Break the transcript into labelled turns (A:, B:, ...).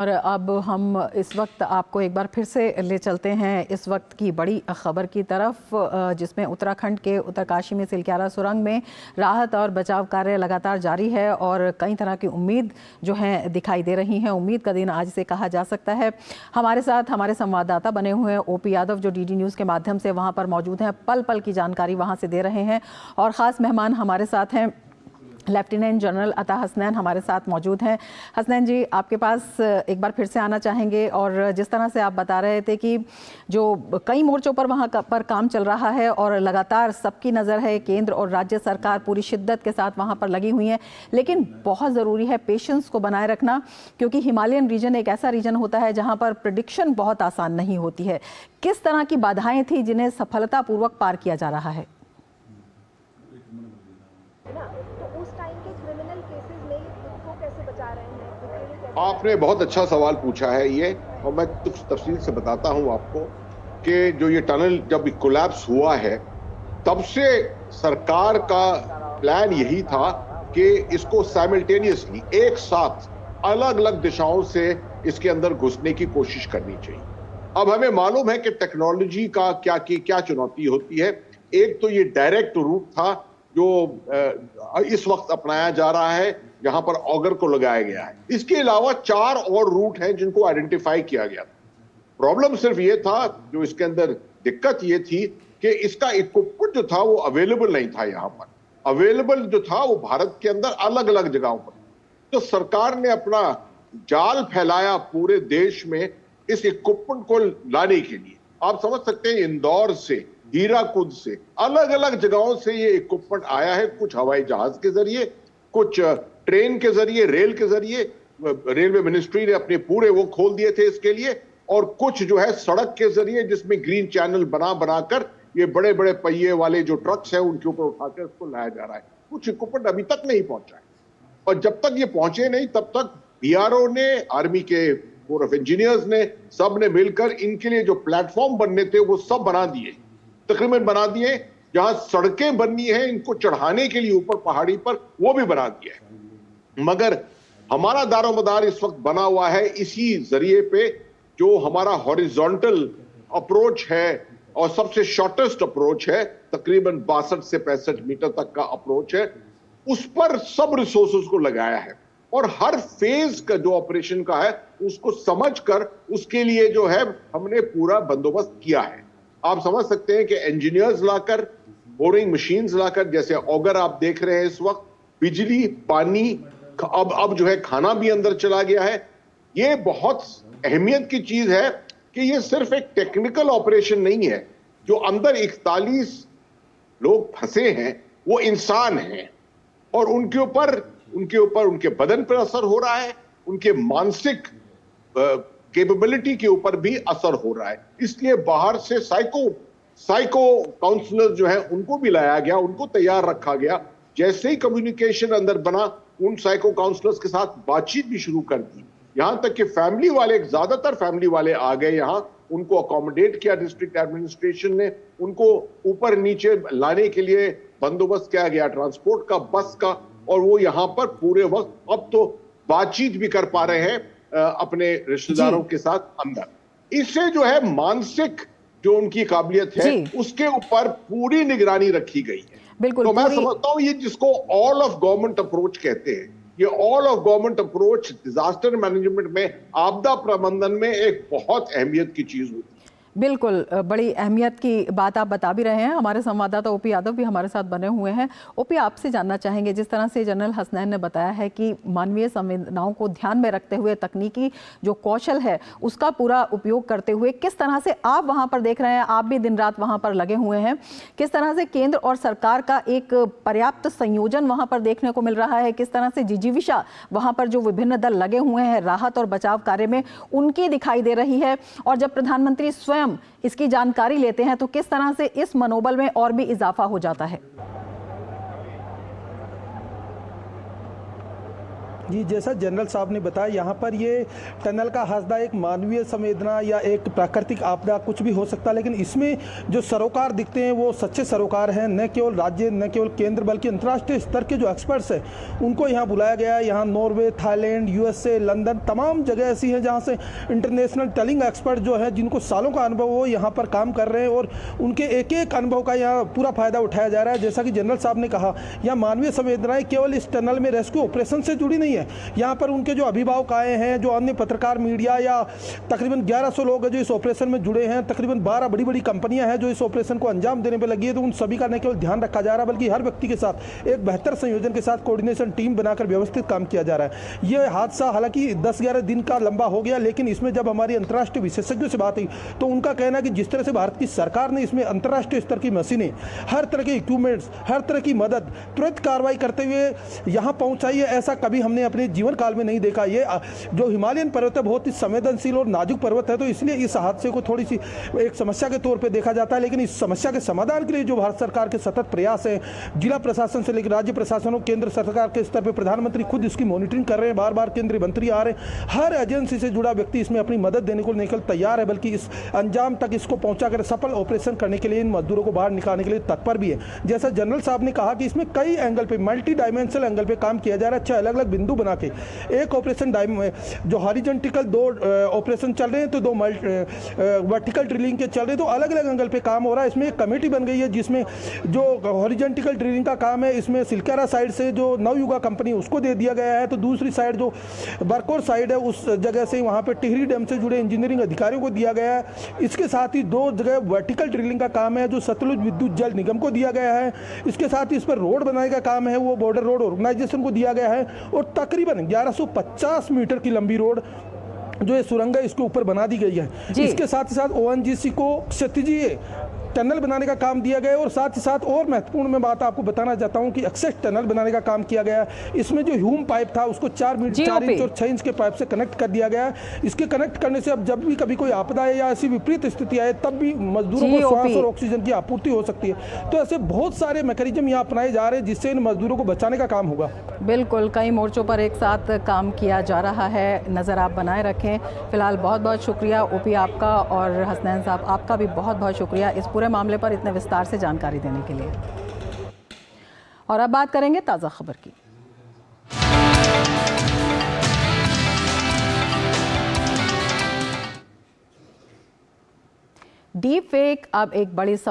A: और अब हम इस वक्त आपको एक बार फिर से ले चलते हैं इस वक्त की बड़ी खबर की तरफ, जिसमें उत्तराखंड के उत्तरकाशी में सिलक्यारा सुरंग में राहत और बचाव कार्य लगातार जारी है और कई तरह की उम्मीद जो है दिखाई दे रही हैं। उम्मीद का दिन आज से कहा जा सकता है। हमारे साथ हमारे संवाददाता बने हुए हैं ओपी यादव, जो डीडी न्यूज़ के माध्यम से वहाँ पर मौजूद हैं, पल पल की जानकारी वहाँ से दे रहे हैं। और ख़ास मेहमान हमारे साथ हैं लेफ्टिनेंट जनरल अता हसनैन, हमारे साथ मौजूद हैं। हसनैन जी, आपके पास एक बार फिर से आना चाहेंगे। और जिस तरह से आप बता रहे थे कि जो कई मोर्चों पर वहाँ पर काम चल रहा है और लगातार सबकी नज़र है, केंद्र और राज्य सरकार पूरी शिद्दत के साथ वहाँ पर लगी हुई है, लेकिन बहुत ज़रूरी है पेशेंस को बनाए रखना, क्योंकि हिमालयन रीजन एक ऐसा रीजन होता है जहाँ पर प्रेडिक्शन बहुत आसान नहीं होती है। किस तरह की बाधाएं थी जिन्हें सफलतापूर्वक पार किया जा रहा है?
B: आपने बहुत अच्छा सवाल पूछा है ये, और मैं कुछ तफसील से बताता हूं आपको कि जो ये टनल जब कोलैप्स हुआ है, तब से सरकार का प्लान यही था कि इसको साइमल्टेनियसली एक साथ अलग अलग दिशाओं से इसके अंदर घुसने की कोशिश करनी चाहिए। अब हमें मालूम है कि टेक्नोलॉजी का क्या चुनौती होती है। एक तो ये डायरेक्ट रूट था जो इस वक्त अपनाया जा रहा है, जहां पर ऑगर को लगाया गया है। इसके अलावा 4 और रूट हैं जिनको आइडेंटिफाई किया गया था। प्रॉब्लम सिर्फ ये था, जो इसके अंदर दिक्कत ये थी कि इसका इक्विपमेंट जो था वो अवेलेबल नहीं था। यहां पर अवेलेबल जो था वो भारत के अंदर अलग अलग जगहों पर। तो सरकार ने अपना जाल फैलाया पूरे देश में इस इक्विपमेंट को लाने के लिए। आप समझ सकते हैं, इंदौर से, हीराकुद से, अलग अलग जगहों से ये इक्विपमेंट आया है। कुछ हवाई जहाज के जरिए, कुछ ट्रेन के जरिए, रेल के जरिए। रेलवे मिनिस्ट्री ने अपने पूरे वो खोल दिए थे इसके लिए, और कुछ जो है सड़क के जरिए, जिसमें ग्रीन चैनल बनाकर ये बड़े बड़े पहिए वाले जो ट्रक्स हैं उनके ऊपर उठाकर इसको लाया जा रहा है। कुछ इक्विपमेंट अभी तक नहीं पहुंचा है, और जब तक ये पहुंचे नहीं तब तक बीआरओ ने, आर्मी के कोर ऑफ इंजीनियर्स ने, सब ने मिलकर इनके लिए जो प्लेटफॉर्म बनने थे वो सब बना दिए, तकरीबन बना दिए। जहां सड़कें बननी है इनको चढ़ाने के लिए ऊपर पहाड़ी पर, वो भी बना दिया है। मगर हमारा दारोमदार इस वक्त बना हुआ है इसी जरिए पे, जो हमारा हॉरिजॉन्टल अप्रोच है और सबसे शॉर्टेस्ट अप्रोच है, तकरीबन 62 से 65 मीटर तक का अप्रोच है। उस पर सब रिसोर्सेज को लगाया है, और हर फेज का जो ऑपरेशन का है उसको समझकर उसके लिए जो है हमने पूरा बंदोबस्त किया है। आप समझ सकते हैं कि इंजीनियर्स लाकर, बोरिंग मशीन्स लाकर, जैसे ऑगर आप देख रहे हैं इस वक्त, बिजली, पानी, अब जो है खाना भी अंदर चला गया है। ये बहुत अहमियत की चीज है कि ये सिर्फ एक टेक्निकल ऑपरेशन नहीं है। जो अंदर 41 लोग फंसे हैं वो इंसान हैं, और उनके ऊपर उनके बदन पर असर हो रहा है, उनके मानसिक कैपेबिलिटी के ऊपर भी असर हो रहा है। इसलिए बाहर से साइको काउंसलर जो है उनको भी लाया गया, उनको तैयार रखा गया। जैसे ही कम्युनिकेशन अंदर बना, उन साइको काउंसलर्स के साथ बातचीत भी शुरू कर दी। यहां तक कि फैमिली वाले, ज्यादातर फैमिली वाले आ गए यहां, उनको अकोमोडेट किया डिस्ट्रिक्ट एडमिनिस्ट्रेशन ने। उनको ऊपर नीचे लाने के लिए बंदोबस्त किया गया ट्रांसपोर्ट का, बस का, और वो यहां पर पूरे वक्त अब तो बातचीत भी कर पा रहे हैं अपने रिश्तेदारों के साथ अंदर। इससे जो है मानसिक जो उनकी काबिलियत है उसके ऊपर पूरी निगरानी रखी गई है।
A: बिल्कुल,
B: तो मैं समझता हूं ये जिसको ऑल ऑफ गवर्नमेंट अप्रोच कहते हैं, ये all of government approach disaster management में, आपदा प्रबंधन में एक बहुत अहमियत की चीज होती है।
A: बिल्कुल, बड़ी अहमियत की बात आप बता भी रहे हैं। हमारे संवाददाता ओपी यादव भी हमारे साथ बने हुए हैं। ओपी, आपसे जानना चाहेंगे, जिस तरह से जनरल हसनैन ने बताया है कि मानवीय संवेदनाओं को ध्यान में रखते हुए तकनीकी जो कौशल है उसका पूरा उपयोग करते हुए किस तरह से आप वहां पर देख रहे हैं, आप भी दिन रात वहां पर लगे हुए हैं, किस तरह से केंद्र और सरकार का एक पर्याप्त संयोजन वहां पर देखने को मिल रहा है, किस तरह से जिजीविषा वहां पर जो विभिन्न दल लगे हुए हैं राहत और बचाव कार्य में उनकी दिखाई दे रही है, और जब प्रधानमंत्री स्वयं इसकी जानकारी लेते हैं तो किस तरह से इस मनोबल में और भी इजाफा हो जाता है?
C: जी, जैसा जनरल साहब ने बताया, यहाँ पर ये टनल का हादसा एक मानवीय संवेदना या एक प्राकृतिक आपदा कुछ भी हो सकता है, लेकिन इसमें जो सरोकार दिखते हैं वो सच्चे सरोकार हैं। न केवल राज्य, न केवल केंद्र, बल्कि अंतर्राष्ट्रीय स्तर के जो एक्सपर्ट्स हैं उनको यहाँ बुलाया गया है। यहाँ नॉर्वे, थाईलैंड, यूएसए, लंदन, तमाम जगह ऐसी हैं जहाँ से इंटरनेशनल टनलिंग एक्सपर्ट जो है, जिनको सालों का अनुभव हो, यहाँ पर काम कर रहे हैं और उनके एक एक अनुभव का यहाँ पूरा फायदा उठाया जा रहा है। जैसा कि जनरल साहब ने कहा, यहाँ मानवीय संवेदनाएं केवल इस टनल में रेस्क्यू ऑपरेशन से जुड़ी नहीं है। यहाँ पर उनके जो अभिभावक आए हैं, जो अन्य पत्रकार, मीडिया या तकरीबन 1100 लोग हैं जो इस ऑपरेशन में जुड़े हैं, तकरीबन 12 बड़ी बड़ी कंपनियां हैं जो इस ऑपरेशन को अंजाम देने पर लगी है, तो उन सभी का न केवल ध्यान रखा जा रहा है बल्कि हर व्यक्ति के साथ एक बेहतर संयोजन के साथ कोऑर्डिनेशन टीम बनाकर व्यवस्थित काम किया जा रहा है। ये हादसा हालांकि 10-11 दिन का लंबा हो गया, लेकिन इसमें जब हमारी अंतर्राष्ट्रीय विशेषज्ञों से बात हुई तो उनका कहना है कि जिस तरह से भारत की सरकार ने इसमें अंतर्राष्ट्रीय स्तर की मशीनें, हर तरह के इक्विपमेंट्स, हर तरह की मदद तुरंत कार्रवाई करते हुए यहाँ पहुँचाई है, ऐसा कभी हमने अपने जीवन काल में नहीं देखा। ये जो हिमालयन पर्वत है बहुत ही संवेदनशील और नाजुक पर्वत है, तो इसलिए इस हादसे को थोड़ी सी एक समस्या के तौर पे देखा जाता है, लेकिन इस समस्या के समाधान के लिए जो भारत सरकार के सतत प्रयास है, जिला प्रशासन से लेकर राज्य प्रशासन और केंद्र सरकार के स्तर पर प्रधानमंत्री खुद इसकी मॉनिटरिंग कर रहे हैं, बार बार केंद्रीय मंत्री आ रहे हैं, हर एजेंसी से जुड़ा व्यक्ति इसमें अपनी मदद देने को निकल तैयार है, बल्कि इस अंजाम तक इसको पहुंचाकर सफल ऑपरेशन करने के लिए इन मजदूरों को बाहर निकालने के लिए तत्पर भी है। जैसा जनरल साहब ने कहा कि इसमें कई एंगल पे, मल्टी डायमेंशनल एंगल पे काम किया जा रहा है। 6 अलग अलग बिंदु बना के एक ऑपरेशन जो हॉरिजॉन्टल 2 ऑपरेशन चल रहे हैं, तो 2 वर्टिकल ड्रिलिंग के चल रहे हैं, तो अलग अलग एंगल पे काम हो रहा है। इसमें एक कमेटी बन गई है जिसमें जो हॉरिजॉन्टल ड्रिलिंग का काम है, इसमें सिलकारा साइड से जो नवयुगा कंपनी उसको दे दिया गया है, तो दूसरी साइड जो बरकोर साइड है उस जगह से वहाँ पे टिहरी डैम से जुड़े इंजीनियरिंग अधिकारियों को दिया गया है। इसके साथ ही 2 जगह वर्टिकल ड्रिलिंग का काम है जो सतलुज विद्युत जल निगम को दिया गया है। इसके साथ ही इस पर रोड बनाने का काम है, वो बॉर्डर रोड ऑर्गेनाइजेशन को दिया गया है, और तकरीबन 1150 मीटर की लंबी रोड जो ये सुरंग है इसके ऊपर बना दी गई है। इसके साथ ही साथ ONGC को क्षैतिजीय टनल बनाने का काम दिया गया है, और साथ ही साथ और महत्वपूर्ण मैं बात आपको बताना चाहता हूं कि एक्सेस टनल बनाने का काम किया गया है। इसमें जो ह्यूम पाइप था उसको 4 इंच और 6 इंच के पाइप से कनेक्ट कर दिया गया है। इसके कनेक्ट करने से अब जब भी कभी कोई आपदा है या ऐसी विपरीत स्थिति आए तब भी मजदूरों को श्वास और ऑक्सीजन की आपूर्ति हो सकती है। तो ऐसे बहुत सारे मैकेनिज्म यहाँ अपनाए जा रहे हैं जिससे इन मजदूरों को बचाने का काम होगा।
A: बिल्कुल, कई मोर्चों पर एक साथ काम किया जा रहा है, नज़र आप बनाए रखें। फिलहाल बहुत बहुत शुक्रिया OP आपका, और हसनैन साहब आपका भी बहुत बहुत शुक्रिया इस पूरे मामले पर इतने विस्तार से जानकारी देने के लिए। और अब बात करेंगे ताज़ा खबर की। डीप फेक अब एक बड़ी समस्या